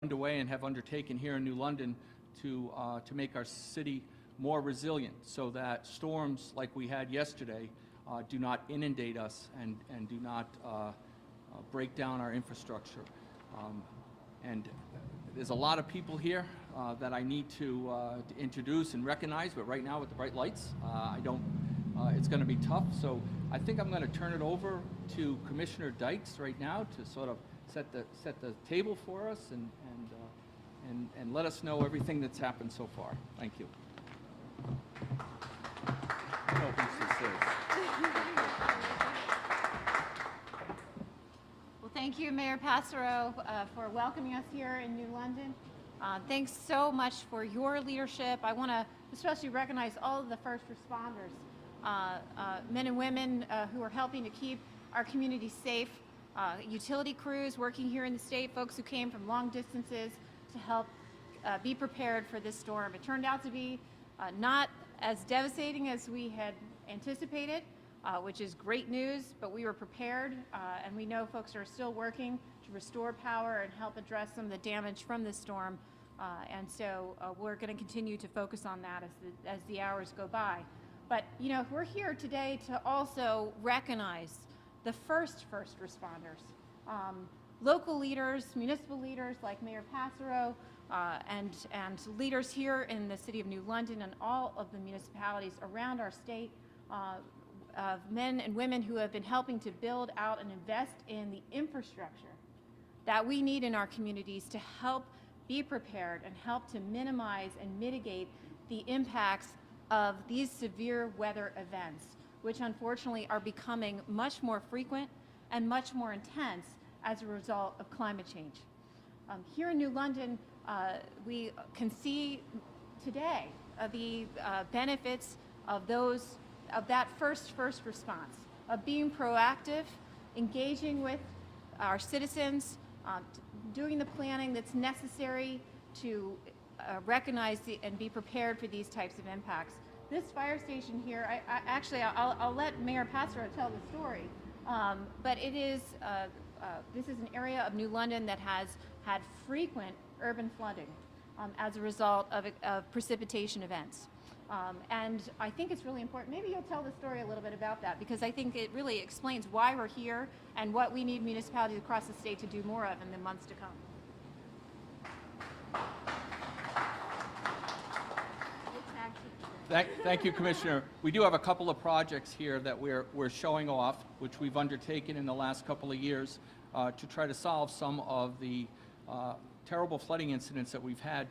underway and have undertaken here in New London to make our city more resilient so that storms like we had yesterday do not inundate us and do not break down our infrastructure. And there's a lot of people here that I need to introduce and recognize, but right now with the bright lights, it's going to be tough. So I think I'm going to turn it over to Commissioner Dykes right now to sort of set the table for us and let us know everything that's happened so far. Thank you. Well, thank you, Mayor Passero, for welcoming us here in New London. Thanks so much for your leadership. I want to especially recognize all of the first responders, men and women who are helping to keep our community safe, utility crews working here in the state, folks who came from long distances to help be prepared for this storm. It turned out to be not as devastating as we had anticipated, which is great news, but we were prepared, and we know folks are still working to restore power and help address some of the damage from this storm, and so we're going to continue to focus on that as the hours go by. But you know, we're here today to also recognize the first responders, local leaders, municipal leaders like Mayor Passero, and leaders here in the City of New London and all of the municipalities around our state, of men and women who have been helping to build out and invest in the infrastructure that we need in our communities to help be prepared and help to minimize and mitigate the impacts of these severe weather events, which unfortunately are becoming much more frequent and much more intense as a result of climate change. Here in New London, we can see today the benefits of that first response, of being proactive, engaging with our citizens, doing the planning that's necessary to recognize and be prepared for these types of impacts. This fire station here, I'll let Mayor Passero tell the story, but it is this is an area of New London that has had frequent urban flooding as a result of precipitation events. And I think it's really important. Maybe you'll tell the story a little bit about that, because I think it really explains why we're here and what we need municipalities across the state to do more of in the months to come. Thank you, Commissioner. We do have a couple of projects here that we're showing off, which we've undertaken in the last couple of years to try to solve some of the terrible flooding incidents that we've had,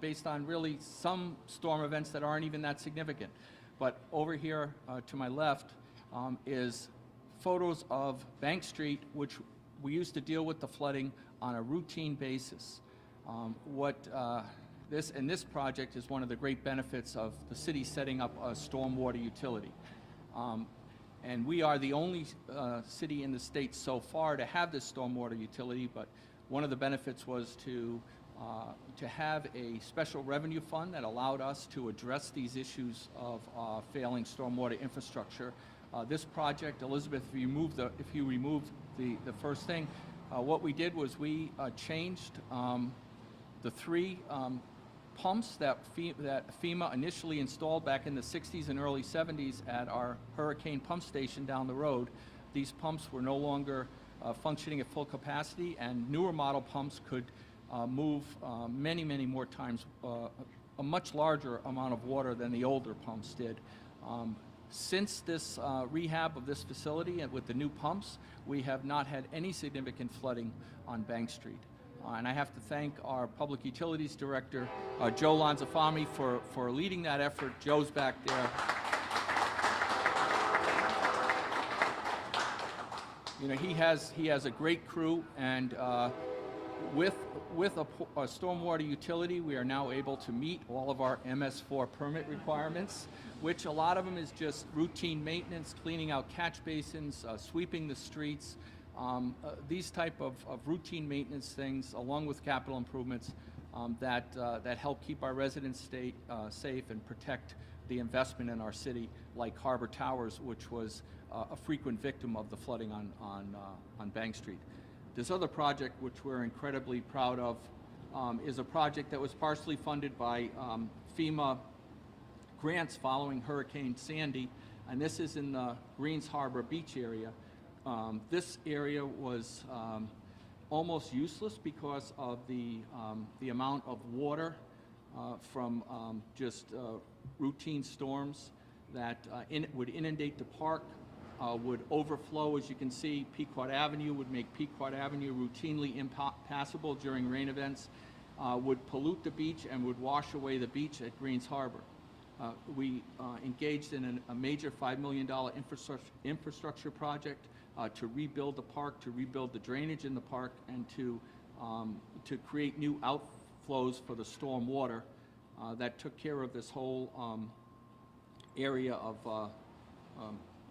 based on really some storm events that aren't even that significant. But over here to my left is photos of Bank Street, which we used to deal with the flooding on a routine basis. This project is one of the great benefits of the city setting up a stormwater utility. And we are the only city in the state so far to have this stormwater utility, but one of the benefits was to have a special revenue fund that allowed us to address these issues of failing stormwater infrastructure. This project, Elizabeth, if you remove the first thing, what we did was we changed the three pumps that FEMA initially installed back in the 60s and early 70s at our hurricane pump station down the road. These pumps were no longer functioning at full capacity, and newer model pumps could move many more times, a much larger amount of water than the older pumps did. Since this rehab of this facility and with the new pumps, we have not had any significant flooding on Bank Street. And I have to thank our Public Utilities Director, Joe Lanzafame, for leading that effort. Joe's back there. He has a great crew, and with a stormwater utility, we are now able to meet all of our MS4 permit requirements, which a lot of them is just routine maintenance, cleaning out catch basins, sweeping the streets. These type of routine maintenance things, along with capital improvements, that help keep our residents safe and protect the investment in our city, like Harbor Towers, which was a frequent victim of the flooding on Bank Street. This other project, which we're incredibly proud of, is a project that was partially funded by FEMA grants following Hurricane Sandy, and this is in the Greens Harbor Beach area. This area was almost useless because of the amount of water from just routine storms that would inundate the park, would overflow. As you can see, Pequot Avenue would make Pequot Avenue routinely impassable during rain events, would pollute the beach and would wash away the beach at Greens Harbor. We engaged in a major $5 million infrastructure project to rebuild the park, to rebuild the drainage in the park, and to create new outflows for the storm water that took care of this whole area of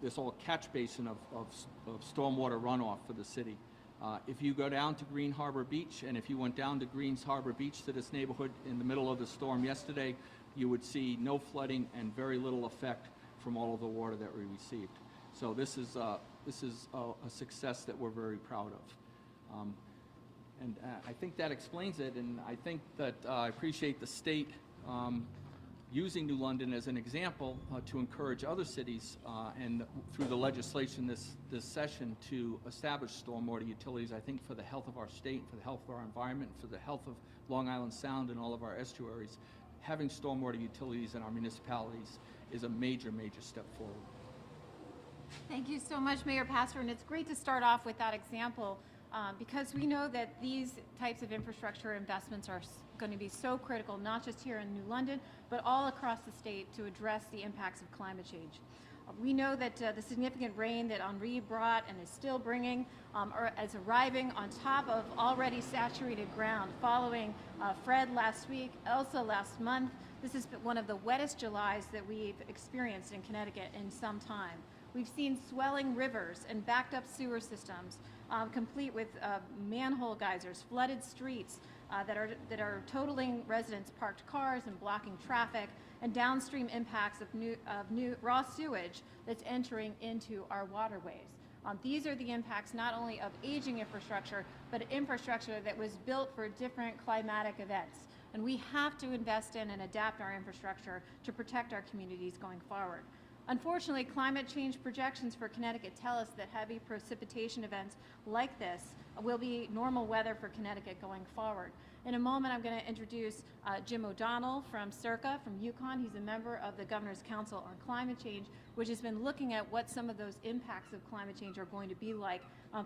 this whole catch basin of stormwater runoff for the city. If you go down to Green Harbor Beach, and if you went down to Greens Harbor Beach to this neighborhood in the middle of the storm yesterday, you would see no flooding and very little effect from all of the water that we received. So this is a success that we're very proud of. And I think that explains it, and I think that I appreciate the state using New London as an example to encourage other cities and through the legislation this session to establish stormwater utilities. I think for the health of our state, for the health of our environment, for the health of Long Island Sound and all of our estuaries, having stormwater utilities in our municipalities is a major, major step forward. Thank you so much, Mayor Pastor, and it's great to start off with that example because we know that these types of infrastructure investments are going to be so critical, not just here in New London, but all across the state to address the impacts of climate change. We know that the significant rain that Henri brought and is still bringing is arriving on top of already saturated ground following Fred last week, Elsa last month. This has been one of the wettest Julys that we've experienced in Connecticut in some time. We've seen swelling rivers and backed up sewer systems, complete with manhole geysers, flooded streets that are totaling residents' parked cars and blocking traffic, and downstream impacts of new raw sewage that's entering into our waterways. These are the impacts not only of aging infrastructure, but infrastructure that was built for different climatic events. And we have to invest in and adapt our infrastructure to protect our communities going forward. Unfortunately, climate change projections for Connecticut tell us that heavy precipitation events like this will be normal weather for Connecticut going forward. In a moment, I'm going to introduce Jim O'Donnell from CIRCA, from Yukon. He's a member of the Governor's Council on Climate Change, which has been looking at what some of those impacts of climate change are going to be like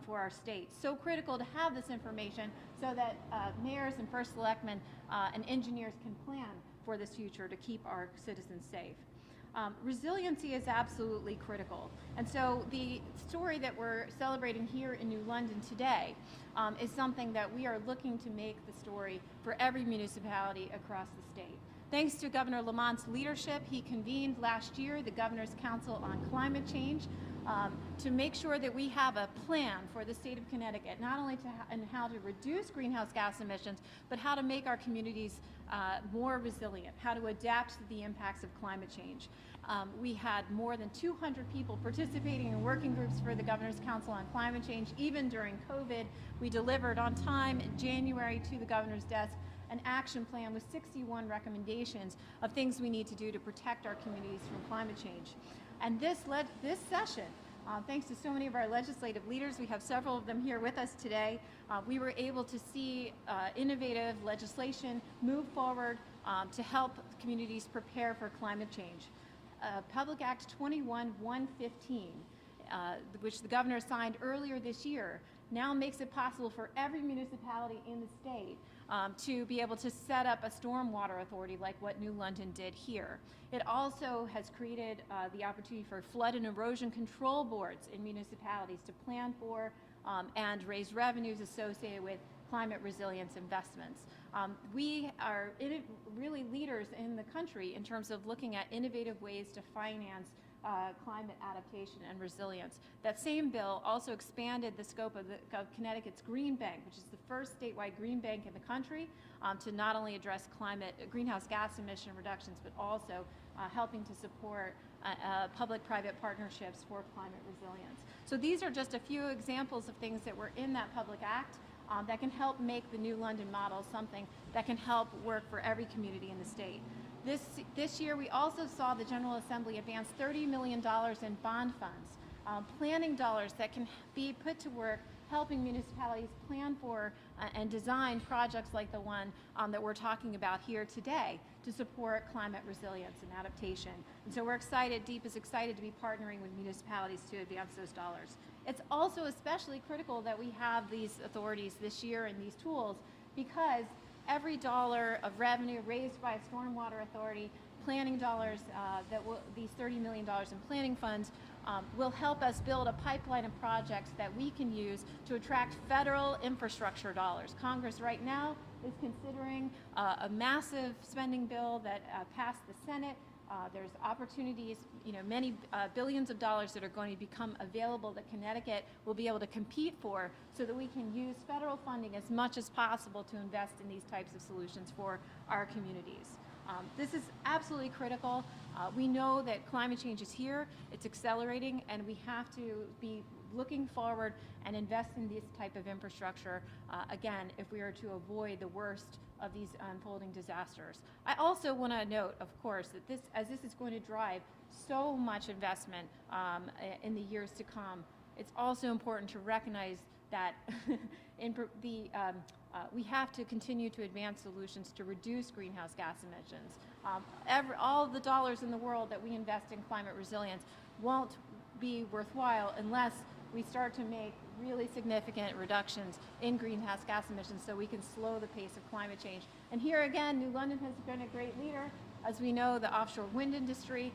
for our state. So critical to have this information so that mayors and first selectmen and engineers can plan for this future to keep our citizens safe. Resiliency is absolutely critical. And so the story that we're celebrating here in New London today is something that we are looking to make the story for every municipality across the state. Thanks to Governor Lamont's leadership, he convened last year the Governor's Council on Climate Change to make sure that we have a plan for the state of Connecticut, not only and how to reduce greenhouse gas emissions, but how to make our communities more resilient, how to adapt to the impacts of climate change. We had more than 200 people participating in working groups for the Governor's Council on Climate Change. Even during COVID, we delivered on time in January to the Governor's desk an action plan with 61 recommendations of things we need to do to protect our communities from climate change. And this session, thanks to so many of our legislative leaders, we have several of them here with us today, we were able to see innovative legislation move forward to help communities prepare for climate change. Public Act 21-115, which the governor signed earlier this year, now makes it possible for every municipality in the state to be able to set up a stormwater authority like what New London did here. It also has created the opportunity for flood and erosion control boards in municipalities to plan for and raise revenues associated with climate resilience investments. We are really leaders in the country in terms of looking at innovative ways to finance climate adaptation and resilience. That same bill also expanded the scope of Connecticut's Green Bank, which is the first statewide green bank in the country, to not only address greenhouse gas emission reductions, but also helping to support public-private partnerships for climate resilience. So these are just a few examples of things that were in that public act that can help make the New London model something that can help work for every community in the state. This year, we also saw the General Assembly advance $30 million in bond funds, planning dollars that can be put to work helping municipalities plan for and design projects like the one that we're talking about here today to support climate resilience and adaptation. And so we're excited, DEEP is excited to be partnering with municipalities to advance those dollars. It's also especially critical that we have these authorities this year and these tools, because every dollar of revenue raised by a stormwater authority, planning dollars, these $30 million in planning funds, will help us build a pipeline of projects that we can use to attract federal infrastructure dollars. Congress right now is considering a massive spending bill that passed the Senate. There's opportunities, many billions of dollars that are going to become available that Connecticut will be able to compete for, so that we can use federal funding as much as possible to invest in these types of solutions for our communities. This is absolutely critical. We know that climate change is here, it's accelerating, and we have to be looking forward and invest in this type of infrastructure, again, if we are to avoid the worst of these unfolding disasters. I also want to note, of course, that this is going to drive so much investment in the years to come, it's also important to recognize that we have to continue to advance solutions to reduce greenhouse gas emissions. All the dollars in the world that we invest in climate resilience won't be worthwhile unless we start to make really significant reductions in greenhouse gas emissions, so we can slow the pace of climate change. And here again, New London has been a great leader. As we know, the offshore wind industry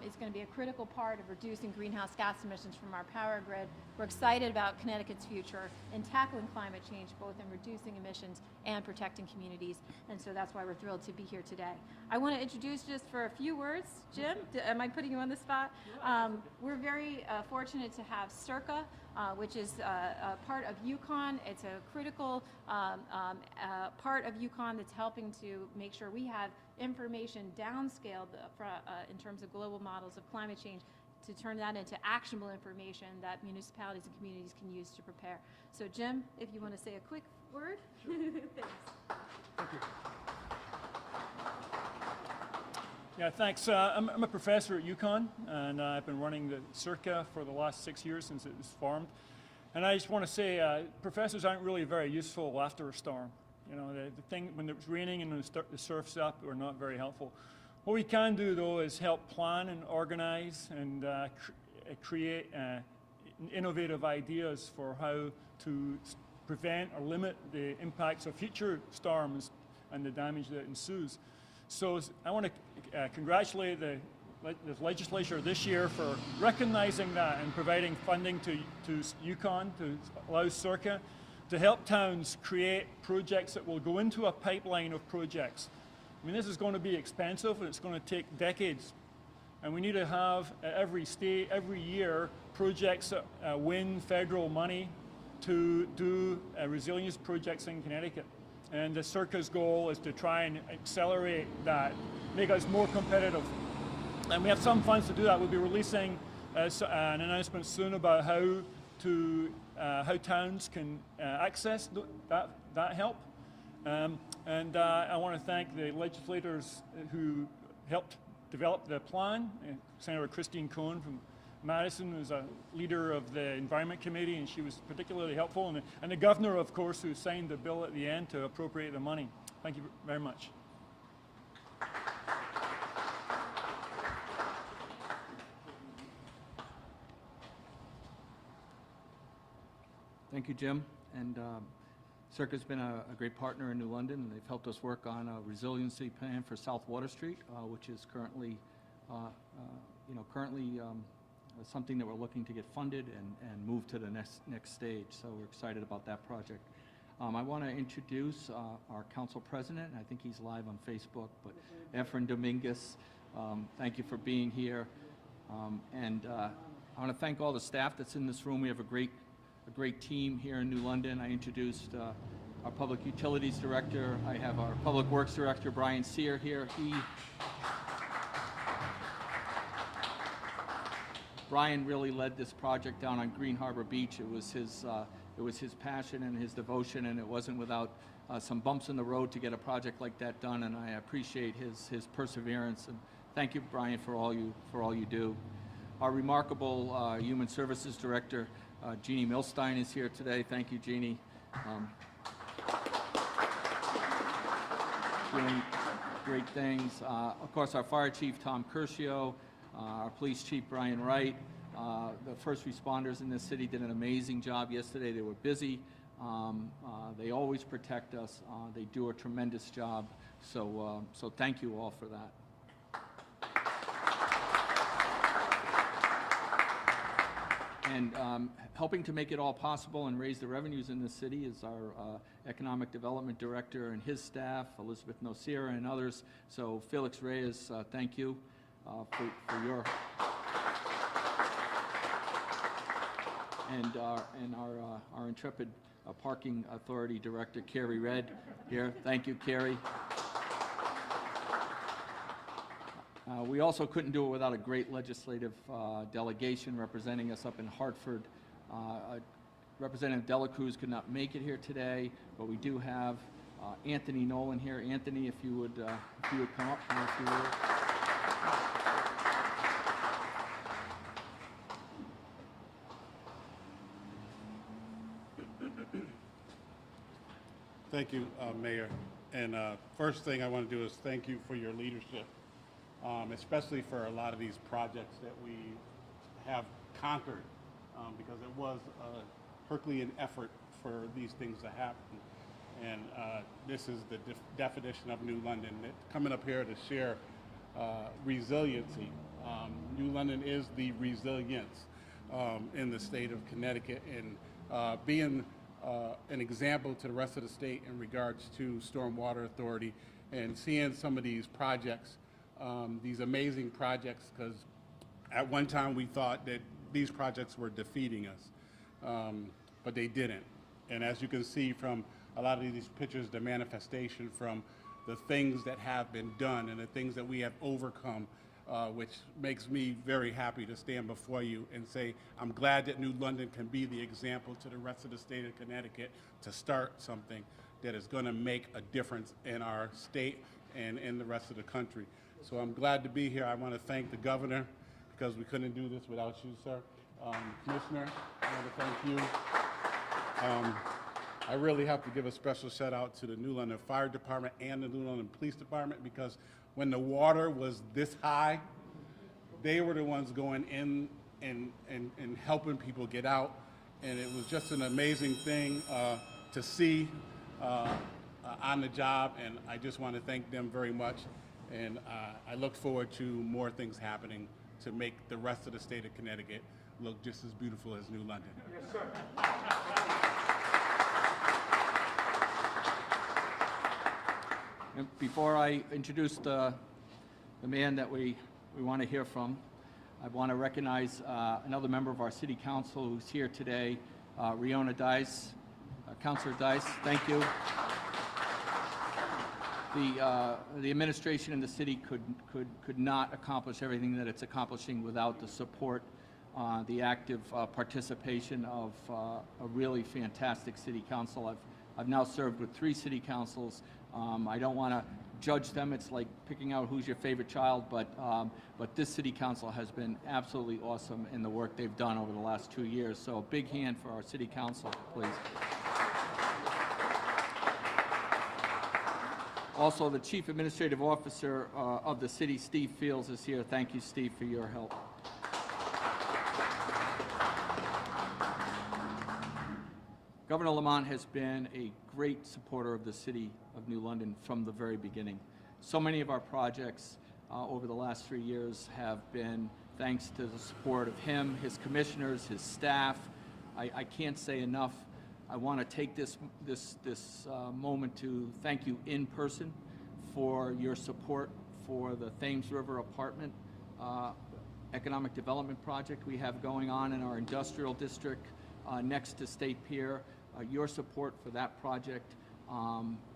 is going to be a critical part of reducing greenhouse gas emissions from our power grid. We're excited about Connecticut's future in tackling climate change, both in reducing emissions and protecting communities. And so that's why we're thrilled to be here today. I want to introduce, just for a few words, Jim, am I putting you on the spot? We're very fortunate to have CIRCA, which is a part of UConn. It's a critical part of UConn that's helping to make sure we have information downscaled in terms of global models of climate change, to turn that into actionable information that municipalities and communities can use to prepare. So Jim, if you want to say a quick word. Sure. Thanks. Thank you. Yeah, thanks. I'm a professor at UConn, and I've been running the CIRCA for the last 6 years since it was formed. And I just want to say, professors aren't really very useful after a storm. The thing, when it's raining and the surf's up, are not very helpful. What we can do, though, is help plan and organize and create innovative ideas for how to prevent or limit the impacts of future storms and the damage that ensues. So I want to congratulate the legislature this year for recognizing that and providing funding to UConn to allow CIRCA to help towns create projects that will go into a pipeline of projects. I mean, this is going to be expensive, and it's going to take decades. And we need to have every state, every year, projects that win federal money to do resilience projects in Connecticut. And the CIRCA's goal is to try and accelerate that, make us more competitive. And we have some funds to do that. We'll be releasing an announcement soon about how towns can access that help. And I want to thank the legislators who helped develop the plan. Senator Christine Cohn from Madison was a leader of the Environment Committee, and she was particularly helpful. And the governor, of course, who signed the bill at the end to appropriate the money. Thank you very much. Thank you, Jim. And CIRCA's been a great partner in New London, and they've helped us work on a resiliency plan for South Water Street, which is currently, something that we're looking to get funded and move to the next stage. So we're excited about that project. I want to introduce our council president. I think he's live on Facebook, but Efren Dominguez, thank you for being here. And I want to thank all the staff that's in this room. We have a great team here in New London. I introduced our Public Utilities Director. I have our Public Works Director, Brian Sear, here. Brian really led this project down on Green Harbor Beach. It was his passion and his devotion, and it wasn't without some bumps in the road to get a project like that done, and I appreciate his perseverance. And thank you, Brian, for all you do. Our remarkable Human Services Director, Jeannie Milstein, is here today. Thank you, Jeannie. Doing great things. Of course, our Fire Chief, Tom Curcio, our Police Chief, Brian Wright. The first responders in this city did an amazing job yesterday. They were busy. They always protect us. They do a tremendous job. So thank you all for that. And helping to make it all possible and raise the revenues in this city is our Economic Development Director and his staff, Elizabeth Nocera and others. So Felix Reyes, thank you for your... And our intrepid Parking Authority Director, Carrie Red, here. Thank you, Carrie. We also couldn't do it without a great legislative delegation representing us up in Hartford. Representative Delacruz could not make it here today, but we do have Anthony Nolan here. Anthony, if you would come up, if you would. Thank you, Mayor. And first thing I want to do is thank you for your leadership, especially for a lot of these projects that we have conquered, because it was a Herculean effort for these things to happen. And this is the definition of New London. Coming up here to share resiliency. New London is the resilience in the state of Connecticut, and being an example to the rest of the state in regards to Stormwater Authority, and seeing some of these projects, these amazing projects, because at one time we thought that these projects were defeating us, but they didn't. And as you can see from a lot of these pictures, the manifestation from the things that have been done and the things that we have overcome, which makes me very happy to stand before you and say, I'm glad that New London can be the example to the rest of the state of Connecticut to start something that is going to make a difference in our state and in the rest of the country. So I'm glad to be here. I want to thank the governor, because we couldn't do this without you, sir. Commissioner, I want to thank you. I really have to give a special shout out to the New London Fire Department and the New London Police Department, because when the water was this high, they were the ones going in and helping people get out. And it was just an amazing thing to see on the job, and I just want to thank them very much. And I look forward to more things happening to make the rest of the state of Connecticut look just as beautiful as New London. Yes, sir. And before I introduce the man that we want to hear from, I want to recognize another member of our city council who's here today, Riona Dice. Councilor Dice, thank you. The administration in the city could not accomplish everything that it's accomplishing without the support, the active participation of a really fantastic city council. I've now served with 3 city councils. I don't want to judge them. It's like picking out who's your favorite child, but this city council has been absolutely awesome in the work they've done over the last 2 years. So a big hand for our city council, please. Also, the Chief Administrative Officer of the city, Steve Fields, is here. Thank you, Steve, for your help. Governor Lamont has been a great supporter of the city of New London from the very beginning. So many of our projects over the last 3 years have been thanks to the support of him, his commissioners, his staff. I can't say enough. I want to take this moment to thank you in person for your support for the Thames River Apartment Economic Development Project we have going on in our industrial district next to State Pier. Your support for that project,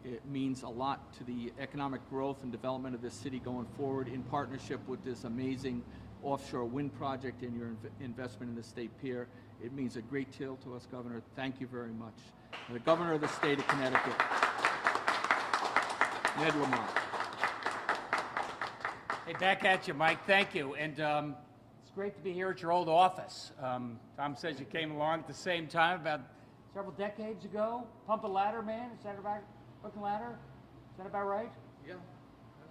it means a lot to the economic growth and development of this city going forward, in partnership with this amazing offshore wind project and your investment in the state pier. It means a great deal to us, Governor. Thank you very much. The Governor of the state of Connecticut, Ned Lamont. Hey, back at you, Mike. Thank you. And it's great to be here at your old office. Tom says you came along at the same time about several decades ago. Pump a ladder, man. Is that about pump a ladder? Is that about right? Yeah.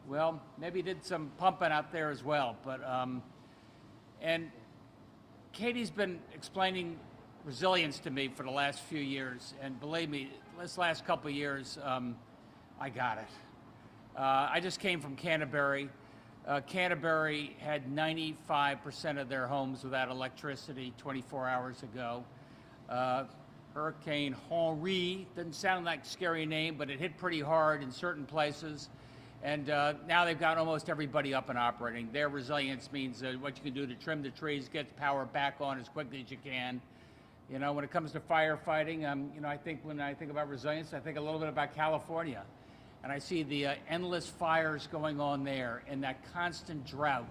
Well, maybe you did some pumping out there as well. But and Katie's been explaining resilience to me for the last few years, and believe me, this last couple of years, I got it. I just came from Canterbury. Canterbury had 95% of their homes without electricity 24 hours ago. Hurricane Henri, doesn't sound like a scary name, but it hit pretty hard in certain places. And now they've got almost everybody up and operating. Their resilience means what you can do to trim the trees, get the power back on as quickly as you can. You know, when it comes to firefighting, you know, when I think about resilience, I think a little bit about California. And I see the endless fires going on there and that constant drought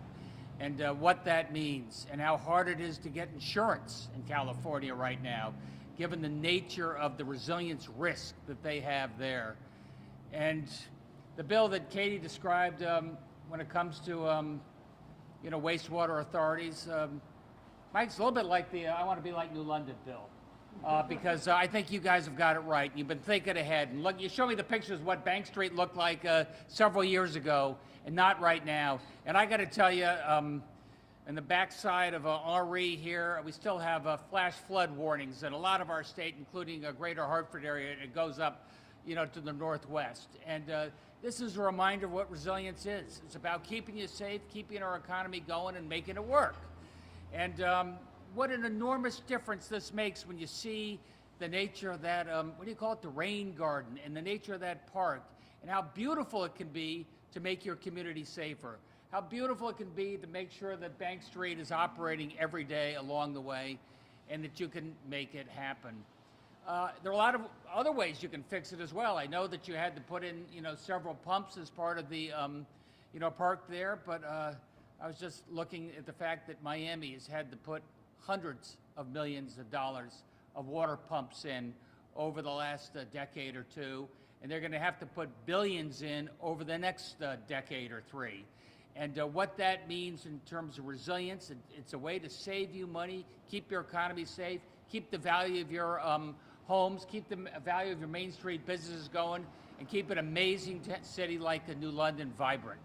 and what that means and how hard it is to get insurance in California right now, given the nature of the resilience risk that they have there. And the bill that Katie described when it comes to, you know, wastewater authorities, Mike's a little bit like the I want to be like New London bill, because I think you guys have got it right. You've been thinking ahead. And look, you show me the pictures of what Bank Street looked like several years ago and not right now. And I got to tell you, in the backside of Henri here, we still have flash flood warnings in a lot of our state, including a greater Hartford area. It goes up, you know, to the northwest. And this is a reminder of what resilience is. It's about keeping you safe, keeping our economy going, and making it work. And what an enormous difference this makes when you see the nature of that, what do you call it, the rain garden, and the nature of that park, and how beautiful it can be to make your community safer. How beautiful it can be to make sure that Bank Street is operating every day along the way, and that you can make it happen. There are a lot of other ways you can fix it as well. I know that you had to put in, you know, several pumps as part of the, you know, park there, but I was just looking at the fact that Miami has had to put hundreds of millions of dollars of water pumps in over the last decade or two, and they're going to have to put billions in over the next decade or three. And what that means in terms of resilience, it's a way to save you money, keep your economy safe, keep the value of your homes, keep the value of your Main Street businesses going, and keep an amazing city like New London vibrant.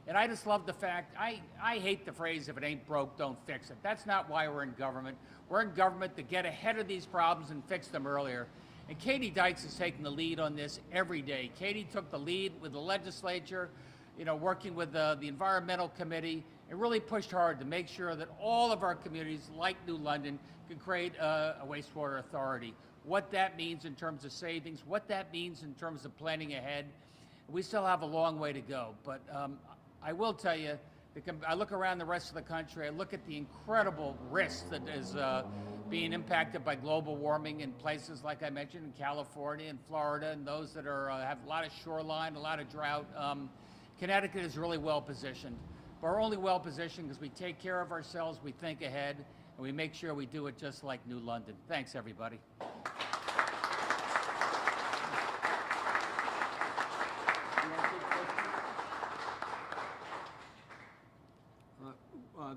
And I just love the fact, I hate the phrase, if it ain't broke, don't fix it. That's not why we're in government. We're in government to get ahead of these problems and fix them earlier. And Katie Dykes is taking the lead on this every day. Katie took the lead with the legislature, you know, working with the Environmental Committee, and really pushed hard to make sure that all of our communities, like New London, can create a wastewater authority. What that means in terms of savings, what that means in terms of planning ahead. We still have a long way to go, but I will tell you, I look around the rest of the country, I look at the incredible risk that is being impacted by global warming in places like I mentioned in California and Florida, and those that have a lot of shoreline, a lot of drought. Connecticut is really well positioned. But we're only well positioned because we take care of ourselves, we think ahead, and we make sure we do it just like New London. Thanks, everybody.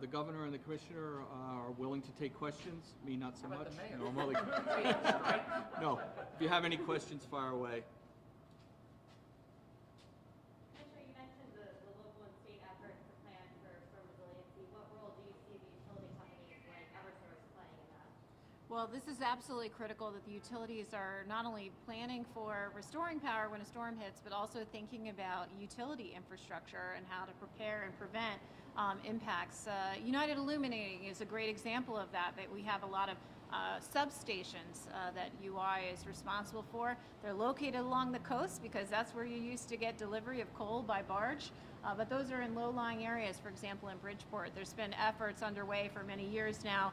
The governor and the commissioner are willing to take questions. Me, not so How about much. the mayor? Normally. No. If you have any questions, fire away. Commissioner, you mentioned the local and state efforts to plan for resiliency. What role do you see the utility companies like Eversource playing in that? Well, this is absolutely critical that the utilities are not only planning for restoring power when a storm hits, but also thinking about utility infrastructure and how to prepare and prevent impacts. United Illuminating is a great example of that, that we have a lot of substations that UI is responsible for. They're located along the coast because that's where you used to get delivery of coal by barge. But those are in low-lying areas, for example, in Bridgeport. There's been efforts underway for many years now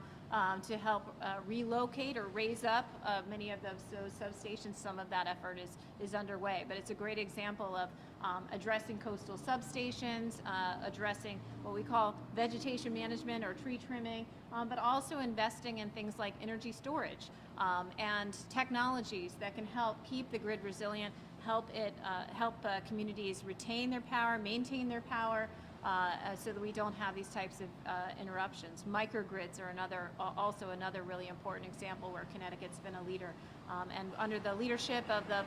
to help relocate or raise up many of those substations. Some of that effort is underway, but it's a great example of addressing coastal substations, addressing what we call vegetation management or tree trimming, but also investing in things like energy storage and technologies that can help keep the grid resilient, help communities retain their power, maintain their power, so that we don't have these types of interruptions. Microgrids are also another really important example where Connecticut's been a leader. And under the leadership of the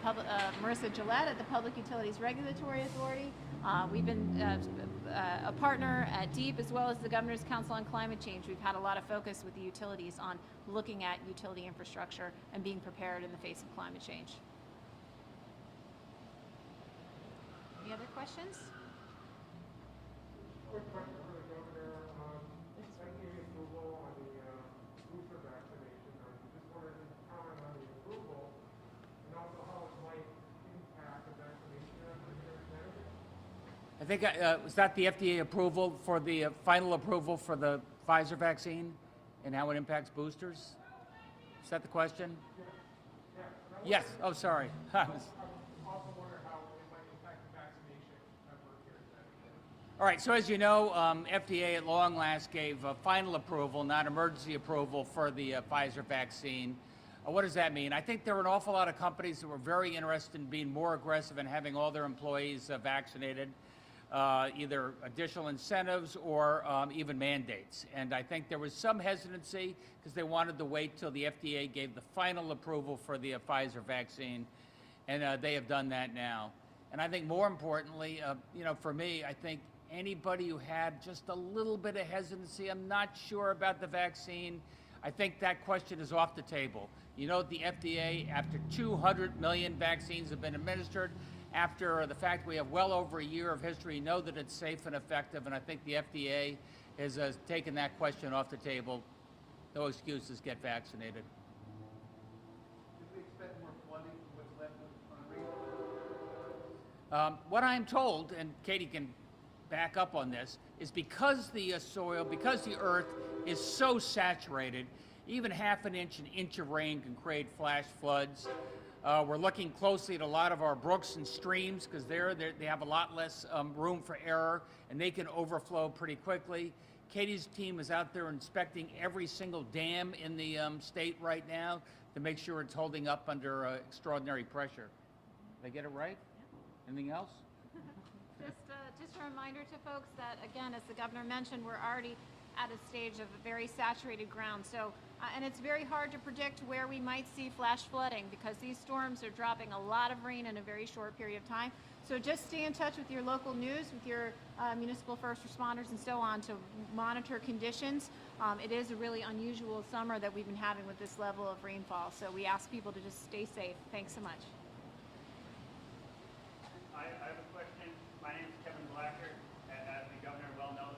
Marissa Gillette at the Public Utilities Regulatory Authority, we've been a partner at DEEP as well as the Governor's Council on Climate Change. We've had a lot of focus with the utilities on looking at utility infrastructure and being prepared in the face of climate change. Any other questions? Quick question for the governor. FDA approval on the booster vaccination. I just wanted to comment on the approval and also how it might impact the vaccination effort here in Connecticut. I think, was that the FDA approval for the final approval for the Pfizer vaccine and how it impacts boosters? Is that the question? Yeah. Yes. Oh, sorry. I also wonder how it might impact the vaccination effort here in Connecticut. All right, so as you know, FDA at long last gave final approval, not emergency approval, for the Pfizer vaccine. What does that mean? I think there were an awful lot of companies that were very interested in being more aggressive and having all their employees vaccinated, either additional incentives or even mandates. And I think there was some hesitancy because they wanted to wait till the FDA gave the final approval for the Pfizer vaccine, and they have done that now. And I think more importantly, for me, I think anybody who had just a little bit of hesitancy, I'm not sure about the vaccine, I think that question is off the table. You know, the FDA, after 200 million vaccines have been administered, after the fact we have well over a year of history, know that it's safe and effective, and I think the FDA has taken that question off the table. No excuses, get vaccinated. Did we expect more flooding from what's left of Henri? What I'm told, and Katie can back up on this, is because the soil, because the earth is so saturated, even half an inch of rain can create flash floods. We're looking closely at a lot of our brooks and streams because they have a lot less room for error, and they can overflow pretty quickly. Katie's team is out there inspecting every single dam in the state right now to make sure it's holding up under extraordinary pressure. Did I get it right? Yeah. Anything else? Just a reminder to folks that, again, as the governor mentioned, we're already at a stage of very saturated ground. So, and it's very hard to predict where we might see flash flooding because these storms are dropping a lot of rain in a very short period of time. So just stay in touch with your local news, with your municipal first responders and so on to monitor conditions. It is a really unusual summer that we've been having with this level of rainfall. So we ask people to just stay safe. Thanks so much. I have a question. My name is Kevin Blacker, as the governor well knows.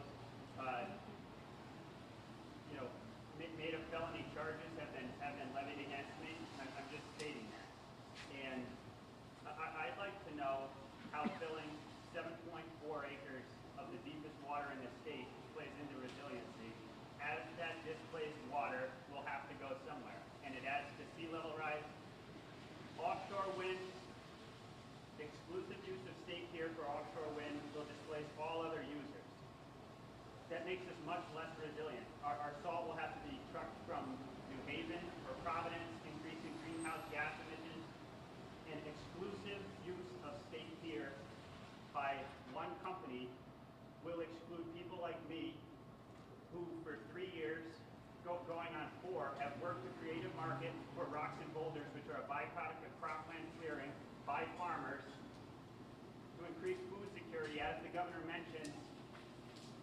Made of felony charges have been levied against me. I'm just stating that. And I'd like to know how filling 7.4 acres of the deepest water in the state plays into resiliency, as that displaced water will have to go somewhere. And it adds to sea level rise, offshore wind, exclusive use of state tier for offshore wind will displace all other users. That makes us much less resilient. Our salt will have to be trucked from New Haven or Providence, increasing greenhouse gas emissions. And exclusive use of state tier by one company will exclude people like me, who for 3 years, going on 4, have worked to create a market for rocks and boulders, which are a byproduct of cropland clearing by farmers, to increase food security, as the governor mentioned,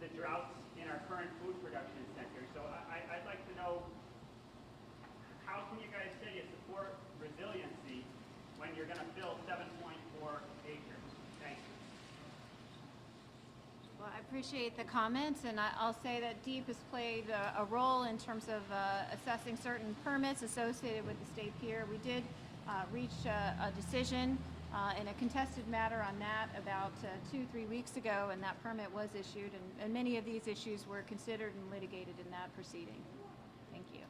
the droughts in our current food production sector. So I'd like to know, how can you guys say you support resiliency when you're going to fill 7.4 acres? Thank you. Well, I appreciate the comments, and I'll say that DEEP has played a role in terms of assessing certain permits associated with the state pier. We did reach a decision in a contested matter on that about 2-3 weeks ago, and that permit was issued, and many of these issues were considered and litigated in that proceeding. Thank you.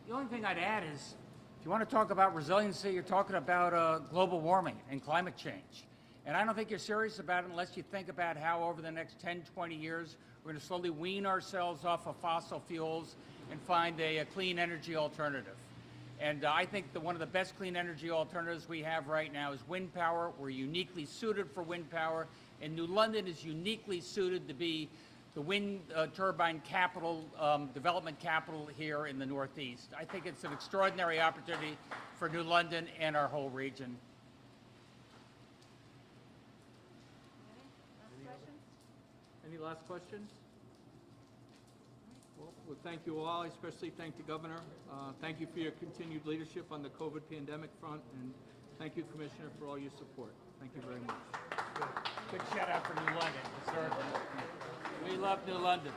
The only thing I'd add is, if you want to talk about resiliency, you're talking about global warming and climate change. And I don't think you're serious about it unless you think about how over the next 10, 20 years, we're going to slowly wean ourselves off of fossil fuels and find a clean energy alternative. And I think one of the best clean energy alternatives we have right now is wind power. We're uniquely suited for wind power, and New London is uniquely suited to be the wind turbine capital, development capital here in the Northeast. I think it's an extraordinary opportunity for New London and our whole region. Any last questions? Well, thank you all. I especially thank the governor. Thank you for your continued leadership on the COVID pandemic front, and thank you, Commissioner, for all your support. Thank you very much. Good shout out for New London. We love New London.